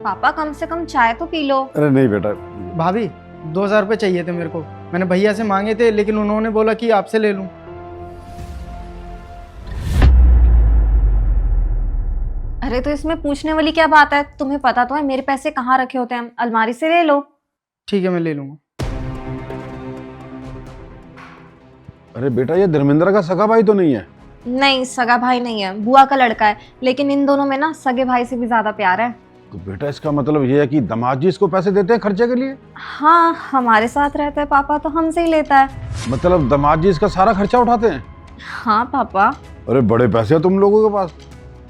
पापा कम से कम चाय तो पी लो। अरे नहीं बेटा। भाभी 2000 रुपये चाहिए थे मेरे को। मैंने भैया से मांगे थे लेकिन उन्होंने बोला कि आपसे ले लूं। अरे तो इसमें पूछने वाली क्या बात है, तुम्हें पता तो है मेरे पैसे कहाँ रखे होते हैं, अलमारी से ले लो। ठीक है मैं ले लूंगा। अरे बेटा ये धर्मेंद्र का सगा भाई तो नहीं है? नहीं, सगा भाई नहीं है, बुआ का लड़का है, लेकिन इन दोनों में ना सगे भाई से भी ज्यादा प्यार है। तो बेटा इसका मतलब ये है कि दामाद जी इसको पैसे देते हैं खर्चे के लिए? हाँ, हमारे साथ रहता है पापा तो हमसे ही लेता है। मतलब दामाद जी इसका सारा खर्चा उठाते हैं? हाँ पापा। अरे बड़े पैसे हैं तुम लोगों के पास,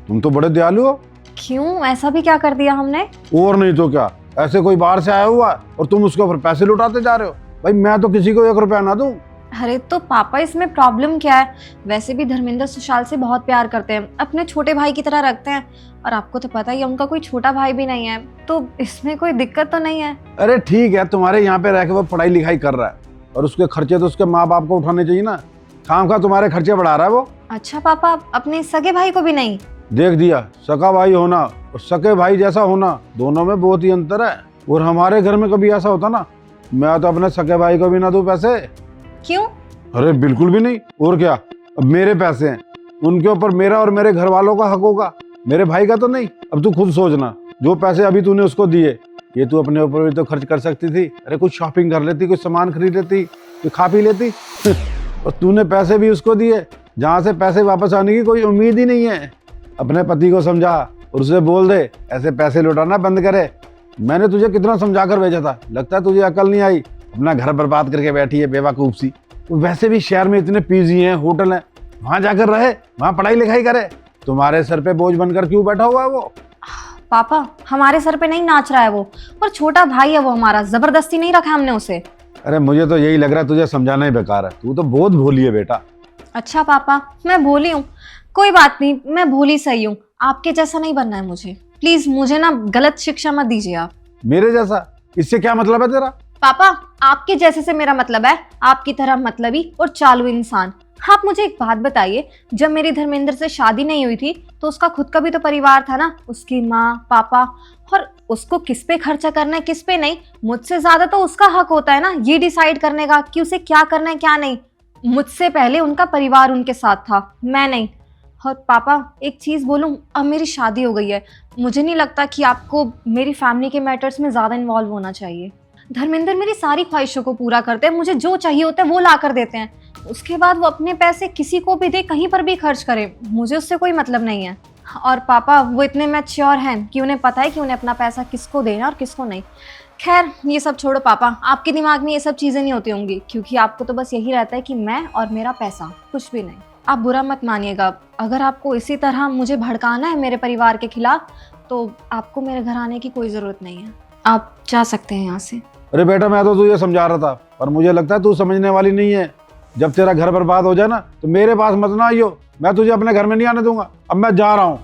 तुम तो बड़े दयालु हो। क्यों, ऐसा भी क्या कर दिया हमने? और नहीं तो क्या, ऐसे कोई बाहर से आया हुआ है और तुम उसके ऊपर पैसे लुटाते जा रहे हो। भाई मैं तो किसी को 1 रुपया ना दूं। अरे तो पापा इसमें प्रॉब्लम क्या है? वैसे भी धर्मेंद्र सुशाल से बहुत प्यार करते हैं, अपने छोटे भाई की तरह रखते हैं, और आपको तो पता ही है उनका कोई छोटा भाई भी नहीं है, तो इसमें कोई दिक्कत तो नहीं है। अरे ठीक है, तुम्हारे यहाँ पे रह के वो पढ़ाई लिखाई कर रहा है और उसके खर्चे तो उसके माँ बाप को उठाने चाहिए ना। खाम खा तुम्हारे खर्चे बढ़ा रहा है वो। अच्छा पापा, अपने सगे भाई को भी नहीं? देख दिया, सका भाई होना और सके भाई जैसा होना दोनों में बहुत ही अंतर है। और हमारे घर में कभी ऐसा होता ना, मैं तो अपने सके भाई को भी ना दूं पैसे। क्यों? अरे बिल्कुल भी नहीं। और क्या, अब मेरे पैसे हैं, उनके ऊपर मेरा और मेरे घर वालों का हक होगा, मेरे भाई का तो नहीं। अब तू खुद सोचना, जो पैसे अभी तूने उसको दिए ये तू अपने ऊपर भी तो खर्च कर सकती थी। अरे कुछ शॉपिंग कर लेती, कुछ सामान खरीद लेती, कुछ खा पी लेती। और तूने पैसे भी उसको दिए जहाँ से पैसे वापस आने की कोई उम्मीद ही नहीं है। अपने पति को समझा और उसे बोल दे ऐसे पैसे लौटाना बंद करे। मैंने तुझे कितना समझा कर भेजा था, लगता है तुझे अकल नहीं आई। अपना घर बर्बाद करके बैठी है बेवकूफ सी। वैसे भी शहर में इतने पीजी हैं, होटल हैं, वहां जाकर रहे, वहां पढ़ाई लिखाई करे। तुम्हारे सर पे बोझ बनकर क्यों बैठा हुआ है वो? पापा हमारे सर पे नहीं नाच रहा है वो, और छोटा भाई है वो हमारा, जबरदस्ती नहीं रखा हमने उसे। अरे मुझे तो यही लग रहा है तुझे समझाना ही बेकार है, तू तो बहुत भोली है बेटा। अच्छा पापा, मैं भोली हूँ? कोई बात नहीं, मैं भोली सही हूँ, आपके जैसा नहीं बनना है मुझे। प्लीज मुझे ना गलत शिक्षा मत दीजिए आप। मेरे जैसा? इससे क्या मतलब है तेरा? पापा आपके जैसे से मेरा मतलब है आपकी तरह मतलबी और चालू इंसान। आप मुझे एक बात बताइए, जब मेरी धर्मेंद्र से शादी नहीं हुई थी तो उसका खुद का भी तो परिवार था ना, उसकी माँ पापा, और उसको किस पे खर्चा करना है किस पे नहीं, मुझसे ज्यादा तो उसका हक होता है ना ये डिसाइड करने का कि उसे क्या करना है क्या नहीं। मुझसे पहले उनका परिवार उनके साथ था, मैं नहीं। और पापा एक चीज बोलूं, अब मेरी शादी हो गई है, मुझे नहीं लगता कि आपको मेरी फैमिली के मैटर्स में ज्यादा इन्वॉल्व होना चाहिए। धर्मेंद्र मेरी सारी ख्वाहिशों को पूरा करते हैं, मुझे जो चाहिए होता है वो ला कर देते हैं, उसके बाद वो अपने पैसे किसी को भी दे, कहीं पर भी खर्च करे, मुझे उससे कोई मतलब नहीं है। और पापा वो इतने मैच्योर हैं कि उन्हें पता है कि उन्हें अपना पैसा किसको देना और किसको नहीं। खैर ये सब छोड़ो पापा, आपके दिमाग में ये सब चीज़ें नहीं होती होंगी, क्योंकि आपको तो बस यही रहता है कि मैं और मेरा पैसा, कुछ भी नहीं। आप बुरा मत मानिएगा, अगर आपको इसी तरह मुझे भड़काना है मेरे परिवार के खिलाफ तो आपको मेरे घर आने की कोई ज़रूरत नहीं है, आप जा सकते हैं यहाँ से। अरे बेटा मैं तो तुझे समझा रहा था, पर मुझे लगता है तू समझने वाली नहीं है। जब तेरा घर बर्बाद हो जाए ना तो मेरे पास मत ना आइयो, मैं तुझे अपने घर में नहीं आने दूंगा। अब मैं जा रहा हूँ।